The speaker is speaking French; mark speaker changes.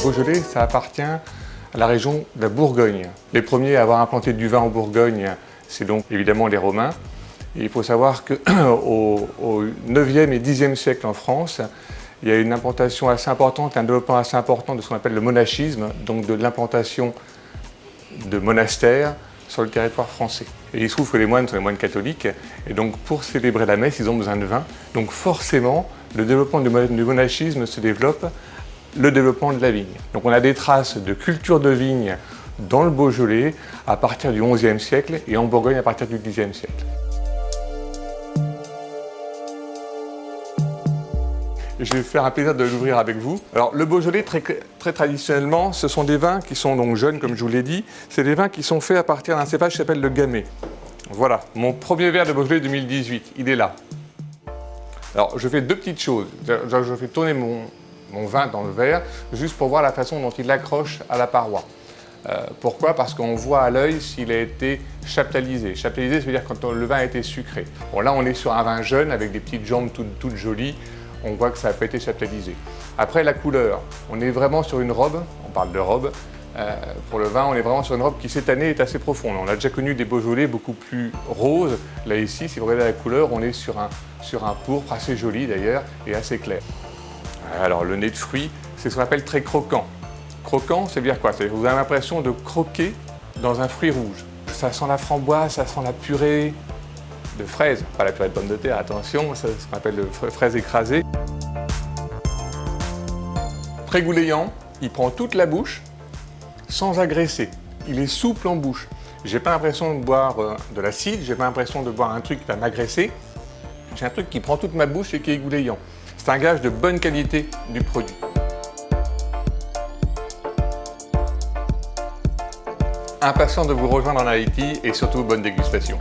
Speaker 1: Beaujolais, ça appartient à la région de la Bourgogne. Les premiers à avoir implanté du vin en Bourgogne, c'est donc évidemment les Romains. Et il faut savoir qu'au 9e et 10e siècle en France, il y a une implantation assez importante, un développement assez important de ce qu'on appelle le monachisme, donc de l'implantation de monastères sur le territoire français. Et il se trouve que les moines sont les moines catholiques, et donc pour célébrer la messe, ils ont besoin de vin. Donc forcément, le développement du monachisme se développe, le développement de la vigne. Donc on a des traces de culture de vigne dans le Beaujolais à partir du XIe siècle et en Bourgogne à partir du Xe siècle. Je vais faire un plaisir de l'ouvrir avec vous. Alors le Beaujolais, très traditionnellement, ce sont des vins qui sont donc jeunes, comme je vous l'ai dit. C'est des vins qui sont faits à partir d'un cépage qui s'appelle le Gamay. Voilà, mon premier verre de Beaujolais 2018, il est là. Alors je fais deux petites choses. Je fais tourner mon vin dans le verre, juste pour voir la façon dont il accroche à la paroi. Pourquoi? Parce qu'on voit à l'œil s'il a été chaptalisé. Chaptalisé, ça veut dire quand le vin a été sucré. Bon, là, on est sur un vin jeune avec des petites jambes toutes jolies. On voit que ça n'a pas été chaptalisé. Après, la couleur. On est vraiment sur une robe, on parle de robe. Pour le vin, on est vraiment sur une robe qui, cette année, est assez profonde. On a déjà connu des Beaujolais beaucoup plus roses. Là, ici, si vous regardez la couleur, on est sur un pourpre assez joli, d'ailleurs, et assez clair. Alors, le nez de fruits, c'est ce qu'on appelle très croquant. Croquant, c'est dire quoi? Vous avez l'impression de croquer dans un fruit rouge. Ça sent la framboise, ça sent la purée de fraises, pas la purée de pommes de terre, attention, c'est ce qu'on appelle le fraise écrasée. Très goulayant, il prend toute la bouche sans agresser. Il est souple en bouche. J'ai pas l'impression de boire de l'acide, j'ai pas l'impression de boire un truc qui va m'agresser. J'ai un truc qui prend toute ma bouche et qui est goulayant. C'est un gage de bonne qualité du produit. Impatient de vous rejoindre en Haïti et surtout bonne dégustation.